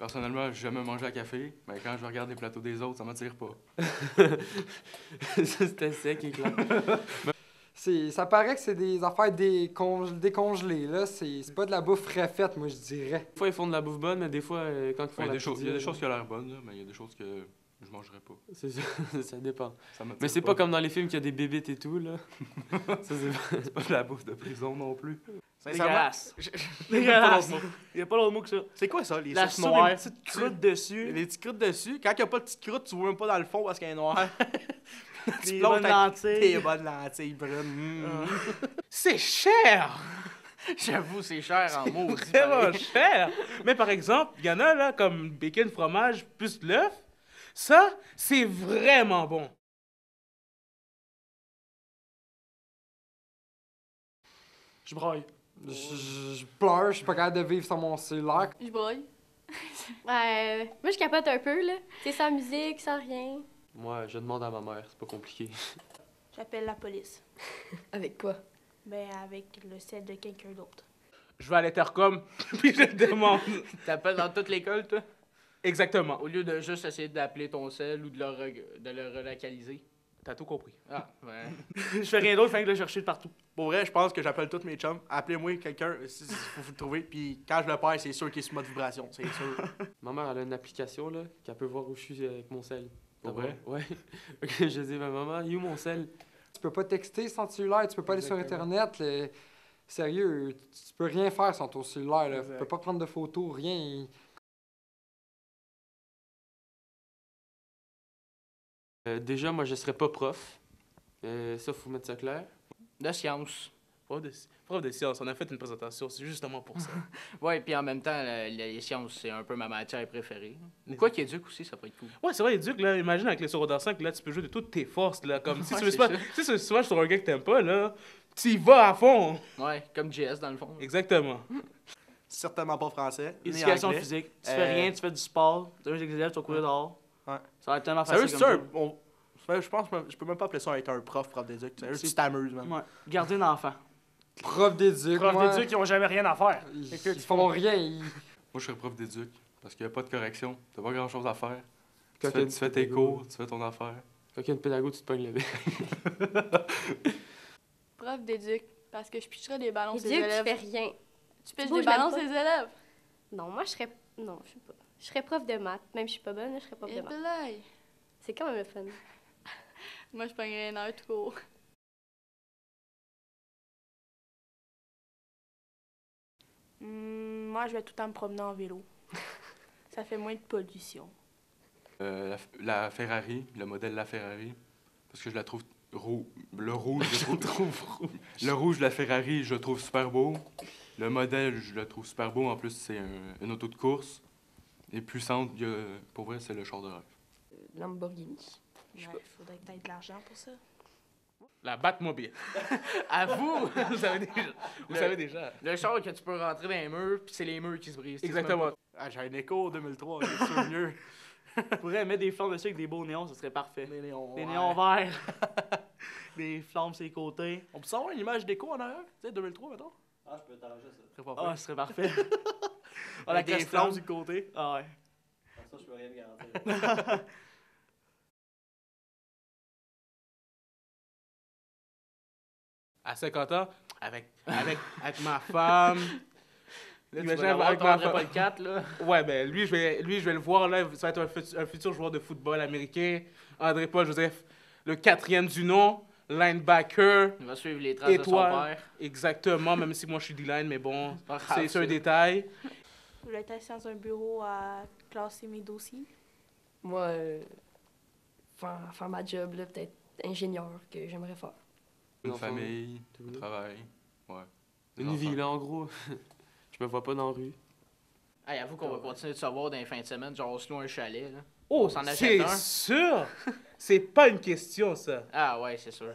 Personnellement, j'ai jamais mangé à café, mais quand je regarde les plateaux des autres, ça m'attire pas. C'était sec et clair. Ça paraît que c'est des affaires décongelées, là. C'est pas de la bouffe refaite, moi, je dirais. Des fois, ils font de la bouffe bonne, mais des fois, quand ils font Il y a la des choses, pizza, il y a des choses qui ont l'air bonnes, là, mais il y a des choses que je mangerais pas. C'est ça, ça dépend. Ça m'attire Mais c'est pas comme dans les films qu'il y a des bébites et tout, là. Ça, C'est pas de la bouffe de prison non plus. Dégueulasse. Il n'y a pas d'autre mot que ça. C'est quoi ça, les La sauces noire, des petites croûte dessus, des petites croûtes dessus. Quand il n'y a pas de petite croûte, tu vois même pas dans le fond parce qu'elle est noire. des bonnes lentilles. Des bonnes lentilles brunes. C'est cher! J'avoue, c'est cher en mots. Vraiment cher! Mais par exemple, il y en a là, comme bacon, fromage, plus l'œuf. Ça, c'est vraiment bon. Je braille. Je pleure, je suis pas capable de vivre sans mon cellulaire. Je broille. Moi, je capote un peu, là. C'est sans musique, sans rien. Moi, je demande à ma mère, c'est pas compliqué. J'appelle la police. Avec quoi? Ben, avec le sel de quelqu'un d'autre. Je vais à l'intercom, puis je demande. T'appelles dans toute l'école, toi? Exactement. Au lieu de juste essayer d'appeler ton sel ou de le relocaliser. T'as tout compris. Ah, ouais. Je fais rien d'autre, je fais que le chercher partout. Pour vrai, je pense que j'appelle tous mes chums. Appelez-moi quelqu'un, si faut vous le trouver. Puis quand je le perds, c'est sûr qu'il est sur mode vibration. C'est sûr. Ma mère, elle a une application, là, qu'elle peut voir où je suis avec mon sel. Pour vrai? Ouais. Ok, je dis, ma maman, il est où mon sel? Tu peux pas texter sans cellulaire, tu peux pas aller sur Internet. Sérieux, tu peux rien faire sans ton cellulaire, là. Tu peux pas prendre de photos, rien. Déjà, moi, je serais pas prof. Ça, faut mettre ça clair. De science. Prof de science, on a fait une présentation, c'est justement pour ça. Ouais, puis en même temps, les sciences, c'est un peu ma matière préférée. Ou quoi qu'il éduque aussi, ça peut être cool. Ouais, c'est vrai, éduque, là, imagine avec les secondaires 5, là, tu peux jouer de toutes tes forces, là, comme si Ouais, tu veux c'est pas, ça. si tu swatch sur un gars que t'aimes pas, là, tu y vas à fond. Ouais, comme JS dans le fond. Exactement. Certainement pas français. ni Éducation anglais. physique, tu fais rien, tu fais du sport, tu as un élèves, tu vas courir dehors. Ouais. Ça va être tellement Sérieux, facile c'est comme ça? Je pense que je peux même pas appeler ça être un prof d'éduc. Sérieux, tu t'amuses, man. Ouais. Gardien d'enfant. Prof d'éduc, Prof moi, d'éduc, ils ont jamais rien à faire. ils font rien. Moi, je serais prof d'éduc, parce qu'il n'y a pas de correction. T'as pas grand-chose à faire. Quand Tu fais tes cours, tu fais ton affaire. Quand il y a une pédago, tu te pognes le bec. Prof d'éduc, parce que je picherais des ballons sur Dis les que tu élèves. fais rien. Tu piches bouges des ballons même sur pas. les élèves. Non, moi, je serais... Non, je sais pas. Je serais prof de maths. Même si je suis pas bonne, je serais prof de Et maths. blague. C'est quand même le fun. Moi, je pognerais une heure tout court. Moi, je vais tout le temps me promener en vélo. Ça fait moins de pollution. La Ferrari, le modèle La Ferrari, parce que je la trouve le rouge, je trouve le rouge de la Ferrari, je le trouve super beau. Le modèle, je le trouve super beau. En plus, c'est une auto de course. Et puissante, pour vrai, c'est le char de rêve. Lamborghini. Ouais, faudrait que t'aies de l'argent pour ça. La Batmobile. À vous! Vous savez déjà. Le char que tu peux rentrer dans les murs, puis c'est les murs qui se brisent. Exactement. Ah, j'ai un écho 2003, c'est mieux. On pourrait mettre des flammes dessus avec des beaux néons, ça serait parfait. Des néons, Des ouais. néons verts. Des flammes sur les côtés. On peut savoir une image d'écho en arrière? Tu sais, 2003, mettons? Ah, je peux t'arranger ça. Très pas Ah, ce serait parfait. Avec des custom. flammes sur le côté. Ah ouais. Comme ça, je peux rien te garantir. À 50 ans, avec ma femme. Là, tu Imagine vas avec l'avoir, ma t'auras pas femme. le 4, là. Ouais, ben lui, je vais le voir, là. Ça va être un futur joueur de football américain. André-Paul Joseph, le 4e du nom, linebacker. Il va suivre les traces de son Étoile. père. Exactement, même si moi je suis D-line, mais bon, pas grave, c'est un ça. détail. Je voulais être assis dans un bureau à classer mes dossiers. Moi, faire ma job, là, peut-être ingénieur, que j'aimerais faire. Une Enfants, famille, tout un ça. travail. Ouais. Des Une enfants. vie, là, en gros. Je me vois pas dans la rue. Hey, avoue qu'on va continuer de se voir dans les fins de semaine, genre on se loue un chalet, là. Oh, On s'en achète c'est un. sûr! C'est pas une question, ça. Ah ouais, c'est sûr.